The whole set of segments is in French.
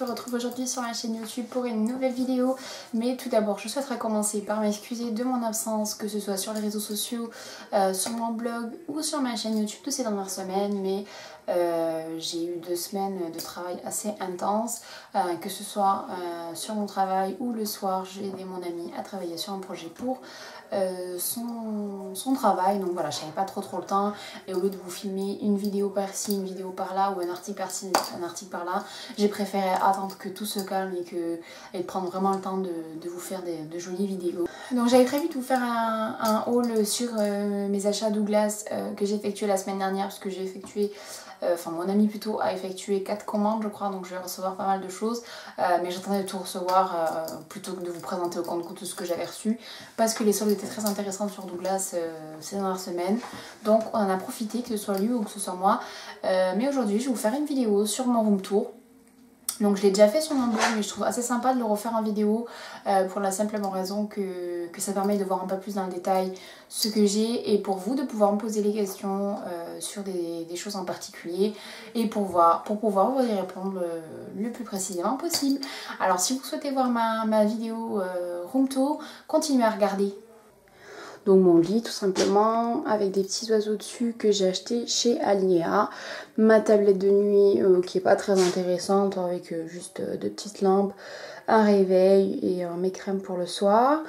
te retrouve aujourd'hui sur ma chaîne YouTube pour une nouvelle vidéo. Mais tout d'abord, je souhaiterais commencer par m'excuser de mon absence, que ce soit sur les réseaux sociaux, sur mon blog ou sur ma chaîne YouTube de ces dernières semaines. Mais j'ai eu 2 semaines de travail assez intense, que ce soit sur mon travail ou le soir. J'ai aidé mon ami à travailler sur un projet pour son travail, donc voilà, je n'avais pas trop le temps, et au lieu de vous filmer une vidéo par-ci, une vidéo par-là, ou un article par-ci, un article par-là, j'ai préféré attendre que tout se calme et de prendre vraiment le temps de vous faire de jolies vidéos. Donc j'avais prévu de vous faire un haul sur mes achats Douglas que j'ai effectué la semaine dernière, parce que j'ai effectué mon ami plutôt a effectué 4 commandes je crois, donc je vais recevoir pas mal de choses, mais j'attendais de tout recevoir plutôt que de vous présenter au compte-gouttes tout ce que j'avais reçu, parce que les soldes étaient très intéressantes sur Douglas ces dernières semaines, donc on en a profité, que ce soit lui ou que ce soit moi. Mais aujourd'hui je vais vous faire une vidéo sur mon room tour. Donc je l'ai déjà fait sur mon blog, mais je trouve assez sympa de le refaire en vidéo pour la simple et bonne raison que ça permet de voir un peu plus dans le détail ce que j'ai, et pour vous de pouvoir me poser les questions sur des choses en particulier, et pour pouvoir vous y répondre le plus précisément possible. Alors si vous souhaitez voir ma vidéo room tour, continuez à regarder. Donc mon lit tout simplement, avec des petits oiseaux dessus que j'ai acheté chez Alinea. Ma tablette de nuit qui est pas très intéressante, avec juste 2 petites lampes, un réveil et mes crèmes pour le soir.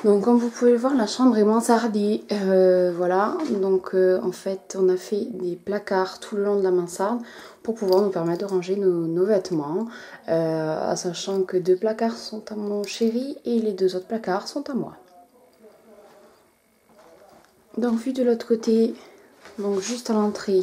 Donc comme vous pouvez le voir, la chambre est mansardée, voilà. Donc en fait on a fait des placards tout le long de la mansarde pour pouvoir nous permettre de ranger nos vêtements, sachant que 2 placards sont à mon chéri et les 2 autres placards sont à moi. Donc vu de l'autre côté, donc juste à l'entrée,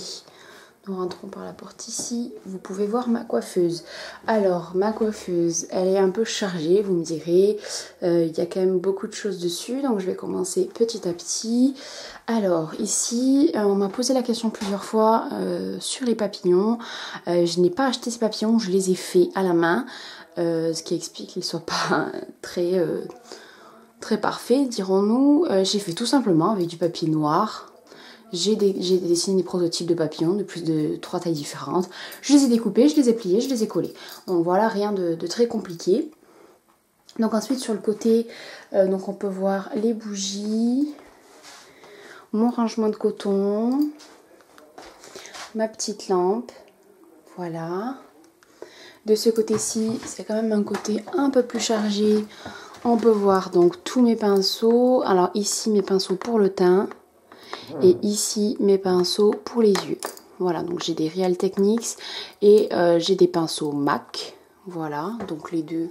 nous rentrons par la porte ici, vous pouvez voir ma coiffeuse. Alors ma coiffeuse, elle est un peu chargée, vous me direz, il y a quand même beaucoup de choses dessus, donc je vais commencer petit à petit. Alors ici, on m'a posé la question plusieurs fois sur les papillons. Je n'ai pas acheté ces papillons, je les ai faits à la main, ce qui explique qu'ils ne soient pas très parfait, dirons-nous. J'ai fait tout simplement avec du papier noir. J'ai dessiné des prototypes de papillons de plus de 3 tailles différentes. Je les ai découpés, je les ai pliés, je les ai collés. Donc voilà, rien de très compliqué. Donc ensuite sur le côté, donc on peut voir les bougies, mon rangement de coton, ma petite lampe. Voilà. De ce côté-ci, c'est quand même un côté un peu plus chargé. On peut voir donc tous mes pinceaux. Alors ici mes pinceaux pour le teint et ici mes pinceaux pour les yeux. Voilà, donc j'ai des Real Techniques et j'ai des pinceaux MAC. Voilà, donc les deux,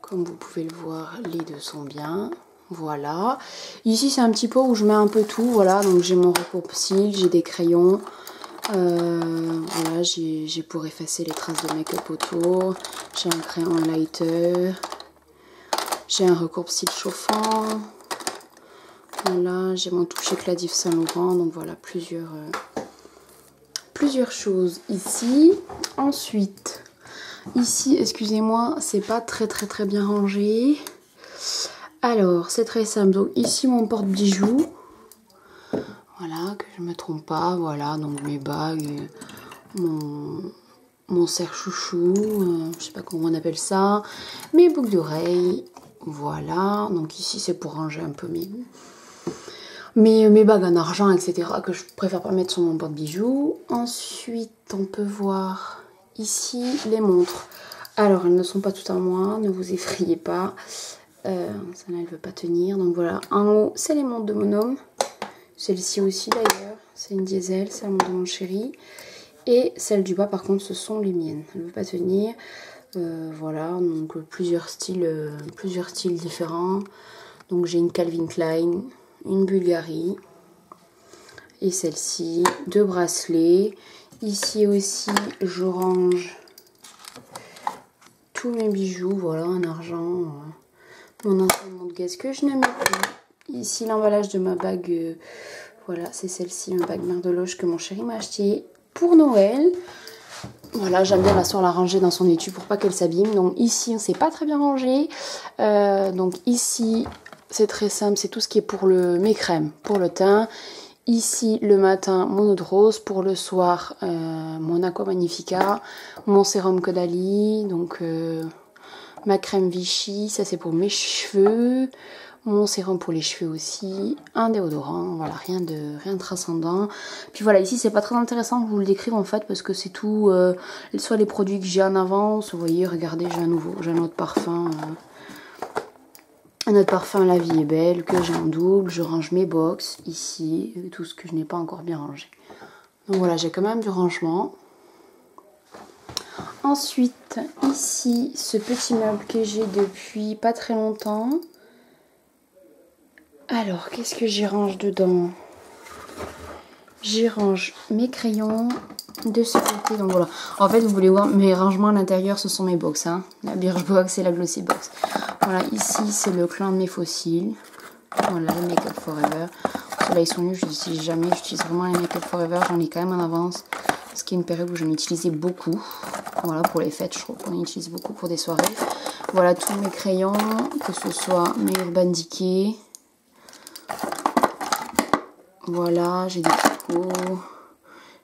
comme vous pouvez le voir, les deux sont bien. Voilà. Ici c'est un petit pot où je mets un peu tout. Voilà, donc j'ai mon recours-cils, j'ai des crayons. Voilà, j'ai pour effacer les traces de make-up autour. J'ai un crayon lighter. J'ai un recours-cils chauffant. Voilà, j'ai mon touche éclat d'Yves Saint Laurent. Donc voilà, plusieurs choses ici. Ensuite, ici, excusez-moi, c'est pas très bien rangé. Alors, c'est très simple. Donc ici, mon porte-bijoux. Voilà, que je me trompe pas. Voilà, donc mes bagues, mon serre-chouchou, je sais pas comment on appelle ça. Mes boucles d'oreilles. Voilà, donc ici c'est pour ranger un peu mes bagues en argent, etc. que je préfère pas mettre sur mon porte-bijoux. Ensuite, on peut voir ici les montres. Alors, elles ne sont pas toutes à moi, ne vous effrayez pas. Celle-là, elle veut pas tenir. Donc voilà, en haut, c'est les montres de mon homme. Celle-ci aussi d'ailleurs, c'est une diesel, c'est la montre de mon chéri. Et celle du bas, par contre, ce sont les miennes. Elle ne veut pas tenir. Voilà, donc plusieurs styles différents. Donc j'ai une Calvin Klein, une Bulgari et celle-ci, 2 bracelets. Ici aussi je range tous mes bijoux, voilà, en argent, mon enseignement de gaz que je ne mets plus. Ici l'emballage de ma bague, voilà, c'est celle-ci, ma bague mère de loge que mon chéri m'a acheté pour Noël. Voilà, j'aime bien l'asseoir, la ranger dans son étui pour pas qu'elle s'abîme. Donc ici, c'est pas très bien rangé. Donc ici, c'est très simple, c'est tout ce qui est pour mes crèmes, pour le teint. ici le matin mon eau de rose, pour le soir mon Aqua Magnifica, mon sérum Caudalie, donc ma crème Vichy, ça c'est pour mes cheveux, mon sérum pour les cheveux aussi, un déodorant, voilà, rien de transcendant. Puis voilà, ici c'est pas très intéressant que je vous le décrive en fait parce que c'est tout, soit les produits que j'ai en avance, vous voyez, regardez, j'ai un autre parfum. Un autre parfum La Vie est Belle que j'ai en double, je range mes box ici, tout ce que je n'ai pas encore bien rangé. Donc voilà, j'ai quand même du rangement. Ensuite, ici, ce petit meuble que j'ai depuis pas très longtemps. Alors, qu'est-ce que j'y range dedans? J'y range mes crayons de ce côté. Donc voilà, en fait, vous voulez voir mes rangements à l'intérieur, ce sont mes box. Hein. La Birchbox et la Glossy Box. Voilà, ici, c'est le clan de mes fossiles. Voilà, les Make Up Forever. Ceux-là, ils sont nuls, je les utilise jamais. J'utilise vraiment les Make Up Forever, j'en ai quand même en avance. Parce qu'il y a une période où j'en utilisais beaucoup. Voilà, pour les fêtes, je trouve qu'on utilise beaucoup pour des soirées. Voilà tous mes crayons, que ce soit mes Urban Decay. Voilà, j'ai des Kiko,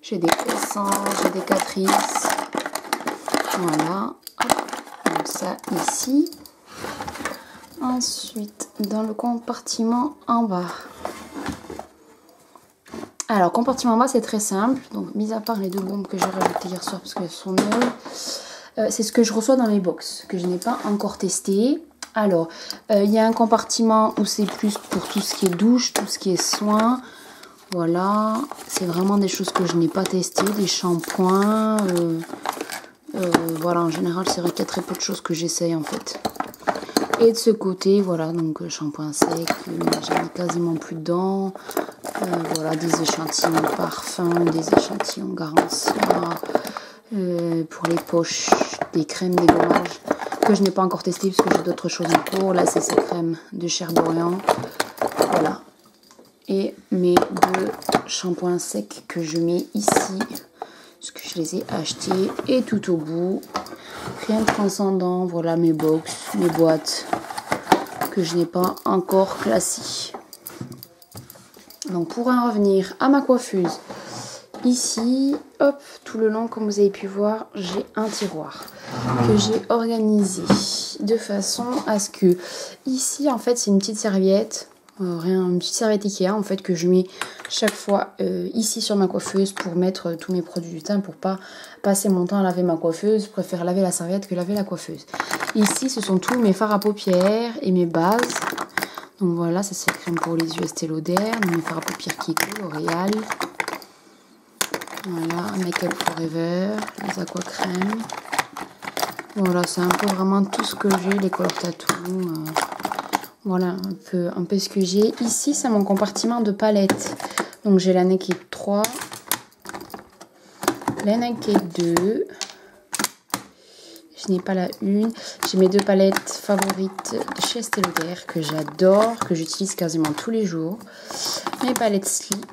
j'ai des essence, j'ai des Catrice. Voilà, donc ça ici. Ensuite, dans le compartiment en bas. Alors, compartiment en bas, c'est très simple. Donc, mis à part les 2 bombes que j'ai rajoutées hier soir parce qu'elles sont neuves, c'est ce que je reçois dans mes box, que je n'ai pas encore testé. Alors, il y a un compartiment où c'est plus pour tout ce qui est douche, tout ce qui est soins. Voilà, c'est vraiment des choses que je n'ai pas testées, des shampoings. Voilà, en général, c'est vrai qu'il y a très peu de choses que j'essaye en fait. Et de ce côté, voilà, donc shampoing sec, j'en ai quasiment plus dedans. Voilà, des échantillons de parfum, des échantillons Garancia. Pour les poches, des crèmes, des gommages que je n'ai pas encore testé parce que j'ai d'autres choses en cours. Là, c'est ces crèmes de Cher-Dorian. Voilà. Et mes 2 shampoings secs que je mets ici. Parce que je les ai achetés. Et tout au bout, rien de transcendant. Voilà mes box, mes boîtes que je n'ai pas encore classées. Donc pour en revenir à ma coiffeuse, ici, hop, tout le long, comme vous avez pu voir, j'ai un tiroir que j'ai organisé de façon à ce que, ici, en fait, c'est une petite serviette, une petite serviette Ikea, en fait, que je mets chaque fois ici sur ma coiffeuse pour mettre tous mes produits du teint, pour pas passer mon temps à laver ma coiffeuse. Je préfère laver la serviette que laver la coiffeuse. Ici, ce sont tous mes fards à paupières et mes bases. Donc voilà, ça c'est crème pour les yeux Estée Lauder, mes fards à paupières Kiko, L'Oréal. Voilà, Make Up Forever, les aqua crèmes. Voilà, c'est un peu vraiment tout ce que j'ai, les color tattoo. Voilà, un peu ce que j'ai. Ici, c'est mon compartiment de palettes. Donc j'ai la Naked 3, la Naked 2. Je n'ai pas la 1. J'ai mes 2 palettes favorites de chez Estée Lauder que j'adore, que j'utilise quasiment tous les jours. Mes palettes Sleek.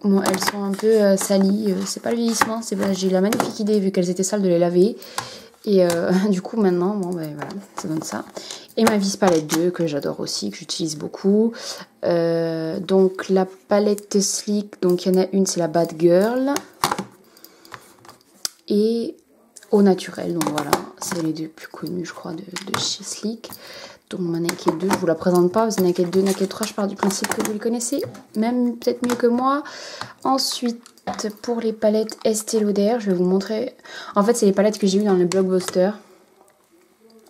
Bon, elles sont un peu salies. C'est pas le vieillissement. J'ai eu la magnifique idée, vu qu'elles étaient sales, de les laver. Et du coup, maintenant, bon, ben voilà, ça donne ça. Et ma Vis Palette 2 que j'adore aussi, que j'utilise beaucoup. Donc la palette Sleek, donc il y en a une, c'est la Bad Girl. Et Au Naturel, donc voilà, c'est les 2 plus connus, je crois, de chez Sleek. Donc ma Naked 2, je vous la présente pas, parce Naked 2, Naked 3, je pars du principe que vous les connaissez, même peut-être mieux que moi. Ensuite, pour les palettes Estée Lauder, je vais vous montrer. En fait, c'est les palettes que j'ai eues dans le Blockbuster,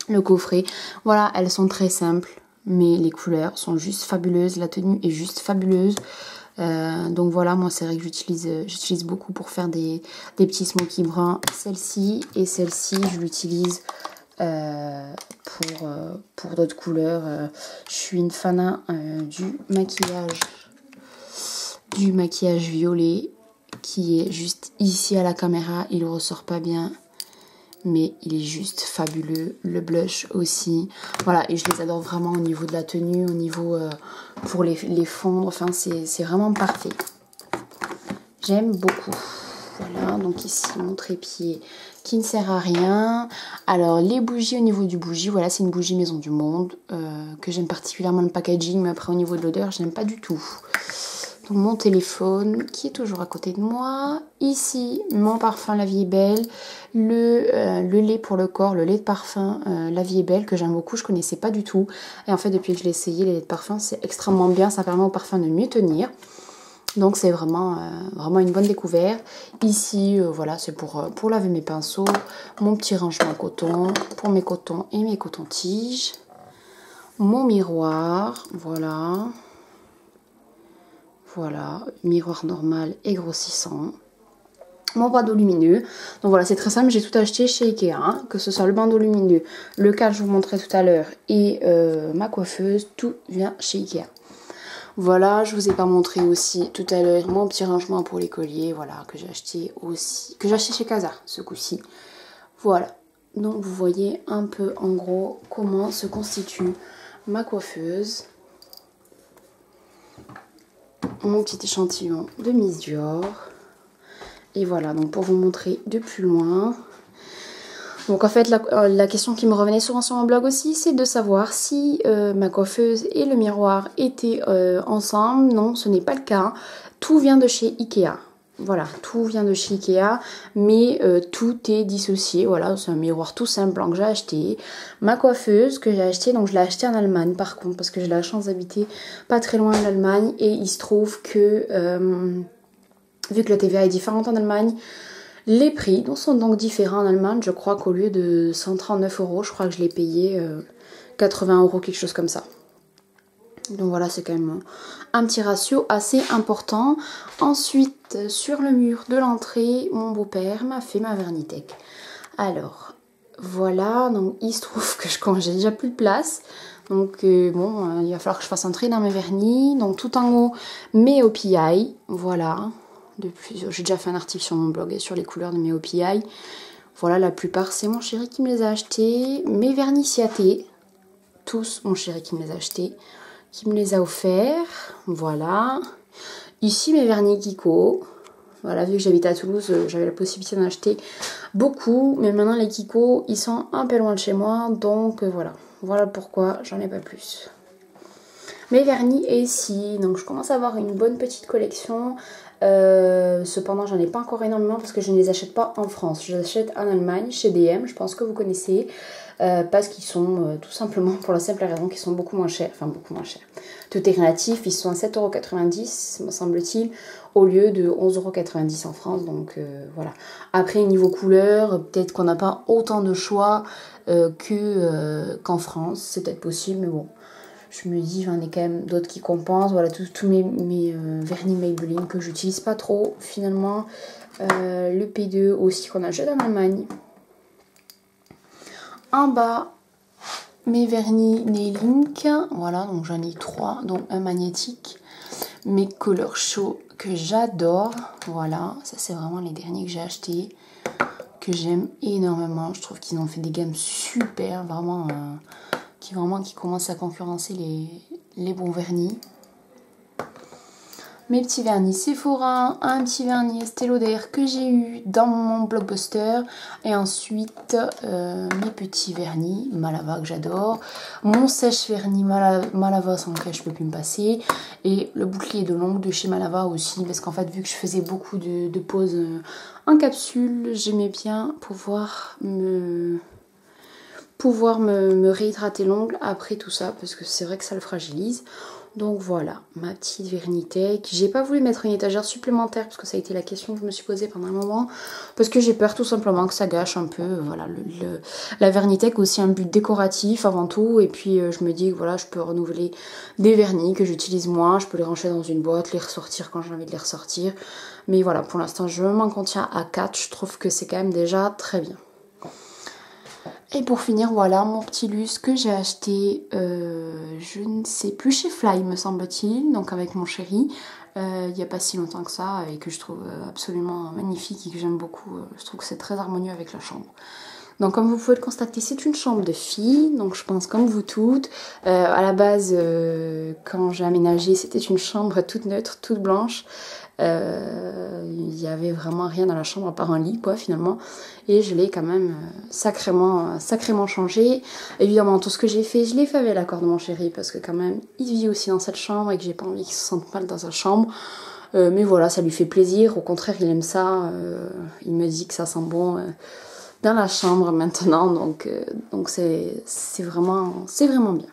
le coffret. Voilà, elles sont très simples, mais les couleurs sont juste fabuleuses, la tenue est juste fabuleuse. Donc voilà, moi c'est vrai que j'utilise beaucoup pour faire des petits smoky bruns. Celle-ci et celle-ci, je l'utilise pour d'autres couleurs. Je suis une fan du maquillage violet qui est juste ici à la caméra. Il ne ressort pas bien, mais il est juste fabuleux. Le blush aussi. Voilà, et je les adore vraiment au niveau de la tenue, au niveau pour les fondre. Enfin, c'est vraiment parfait. J'aime beaucoup. Voilà, donc ici mon trépied qui ne sert à rien. Alors les bougies, au niveau du bougie, voilà, c'est une bougie Maison du Monde que j'aime particulièrement le packaging, mais après au niveau de l'odeur, je n'aime pas du tout. Donc mon téléphone qui est toujours à côté de moi. Ici, mon parfum La Vie est Belle. Le lait pour le corps, le lait de parfum La Vie est Belle que j'aime beaucoup. Je connaissais pas du tout. Et en fait, depuis que je l'ai essayé, les laits de parfum, c'est extrêmement bien. Ça permet au parfum de mieux tenir. Donc c'est vraiment une bonne découverte. Ici, voilà, c'est pour laver mes pinceaux. Mon petit rangement coton pour mes cotons et mes cotons-tiges. Mon miroir, voilà. Voilà, miroir normal et grossissant. Mon bandeau lumineux. Donc voilà, c'est très simple, j'ai tout acheté chez Ikea. Hein, que ce soit le bandeau lumineux, le cadre que je vous montrais tout à l'heure et ma coiffeuse, tout vient chez Ikea. Voilà, je vous ai pas montré aussi tout à l'heure mon petit rangement pour les colliers, voilà, que j'ai acheté aussi, que j'ai acheté chez Casa ce coup-ci. Voilà, donc vous voyez un peu en gros comment se constitue ma coiffeuse. Mon petit échantillon de Miss Dior. Et voilà, donc pour vous montrer de plus loin. Donc en fait, la question qui me revenait souvent sur mon blog aussi, c'est de savoir si ma coiffeuse et le miroir étaient ensemble. Non, ce n'est pas le cas. Tout vient de chez Ikea. Voilà, tout vient de chez Ikea, mais tout est dissocié. Voilà, c'est un miroir tout simple que j'ai acheté. Ma coiffeuse que j'ai acheté, donc je l'ai acheté en Allemagne par contre, parce que j'ai la chance d'habiter pas très loin de l'Allemagne. Et il se trouve que, vu que la TVA est différente en Allemagne, les prix sont donc différents en Allemagne. Je crois qu'au lieu de 139 €, je crois que je l'ai payé 80 €, quelque chose comme ça. Donc voilà, c'est quand même un petit ratio assez important. Ensuite, sur le mur de l'entrée, mon beau-père m'a fait ma Vernitech. Alors, voilà, donc il se trouve que j'ai déjà plus de place. Donc bon, il va falloir que je fasse un trait dans mes vernis. Donc tout en haut, mes OPI, voilà. J'ai déjà fait un article sur mon blog sur les couleurs de mes OPI. Voilà, la plupart, c'est mon chéri qui me les a achetés. Mes vernis Ciaté, tous mon chéri qui me les a achetés, qui me les a offerts. Voilà. Ici, mes vernis Kiko. Voilà, vu que j'habite à Toulouse, j'avais la possibilité d'en acheter beaucoup. Mais maintenant, les Kiko, ils sont un peu loin de chez moi. Donc voilà. Voilà pourquoi j'en ai pas plus. Mes vernis ici. Donc je commence à avoir une bonne petite collection. Cependant, j'en ai pas encore énormément parce que je ne les achète pas en France. Je les achète en Allemagne, chez DM. Je pense que vous connaissez. Parce qu'ils sont tout simplement pour la simple raison qu'ils sont beaucoup moins chers. Enfin, beaucoup moins chers. Tout est relatif. Ils sont à 7,90 €, me semble-t-il, au lieu de 11,90 € en France. Donc voilà. Après, niveau couleur, peut-être qu'on n'a pas autant de choix qu'en France. C'est peut-être possible, mais bon. Je me dis, j'en ai quand même d'autres qui compensent. Voilà, tous mes vernis Maybelline que j'utilise pas trop. Finalement, le P2 aussi qu'on achète en Allemagne. En bas, mes vernis Nailink. Voilà, donc j'en ai 3, dont un magnétique. Mes Color Show que j'adore. Voilà, ça c'est vraiment les derniers que j'ai achetés. Que j'aime énormément. Je trouve qu'ils ont fait des gammes super, vraiment... qui commence à concurrencer les bons vernis. Mes petits vernis Sephora, un petit vernis Estée Lauder que j'ai eu dans mon Blockbuster, et ensuite mes petits vernis Malava que j'adore, mon sèche-vernis Malava sans lequel je peux plus me passer, et le bouclier de l'ongle de chez Malava aussi, parce qu'en fait vu que je faisais beaucoup de pauses en capsule, j'aimais bien pouvoir me réhydrater l'ongle après tout ça, parce que c'est vrai que ça le fragilise. Donc voilà, ma petite Vernitech. J'ai pas voulu mettre une étagère supplémentaire parce que ça a été la question que je me suis posée pendant un moment, parce que j'ai peur tout simplement que ça gâche un peu. Voilà, la Vernitech aussi un but décoratif avant tout, et puis je me dis que voilà, je peux renouveler des vernis que j'utilise moins, je peux les ranger dans une boîte, les ressortir quand j'ai envie de les ressortir. Mais voilà, pour l'instant je m'en contiens à 4, je trouve que c'est quand même déjà très bien. Et pour finir, voilà mon petit luxe que j'ai acheté, je ne sais plus, chez Fly me semble-t-il, donc avec mon chéri, il n'y a pas si longtemps que ça, et que je trouve absolument magnifique et que j'aime beaucoup. Je trouve que c'est très harmonieux avec la chambre. Donc comme vous pouvez le constater, c'est une chambre de fille, donc je pense comme vous toutes. À la base, quand j'ai aménagé, c'était une chambre toute neutre, toute blanche. Il n'y avait vraiment rien dans la chambre à part un lit quoi finalement, et je l'ai quand même sacrément changé. Évidemment tout ce que j'ai fait, je l'ai fait avec l'accord de mon chéri parce que quand même il vit aussi dans cette chambre et que j'ai pas envie qu'il se sente mal dans sa chambre. Mais voilà, ça lui fait plaisir, au contraire il aime ça, il me dit que ça sent bon dans la chambre maintenant, donc c'est vraiment bien.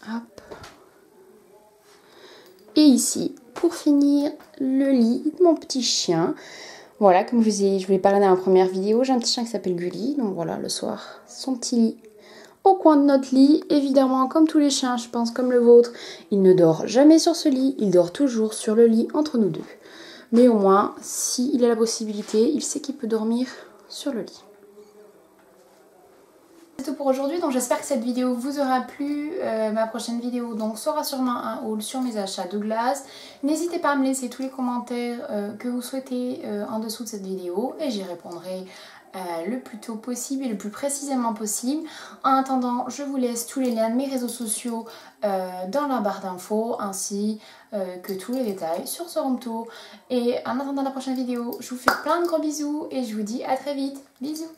Hop. Et ici, pour finir, le lit de mon petit chien. Voilà, comme je vous l'ai parlé dans la première vidéo, j'ai un petit chien qui s'appelle Gulli. Donc voilà, le soir, son petit lit au coin de notre lit. Évidemment, comme tous les chiens, je pense, comme le vôtre, il ne dort jamais sur ce lit. Il dort toujours sur le lit entre nous deux. Mais au moins, s'il a la possibilité, il sait qu'il peut dormir sur le lit. C'est tout pour aujourd'hui, donc j'espère que cette vidéo vous aura plu. Ma prochaine vidéo donc sera sûrement un haul sur mes achats Douglas. N'hésitez pas à me laisser tous les commentaires que vous souhaitez en dessous de cette vidéo et j'y répondrai le plus tôt possible et le plus précisément possible. En attendant, je vous laisse tous les liens de mes réseaux sociaux dans la barre d'infos ainsi que tous les détails sur ce home tour. Et en attendant la prochaine vidéo, je vous fais plein de gros bisous et je vous dis à très vite. Bisous!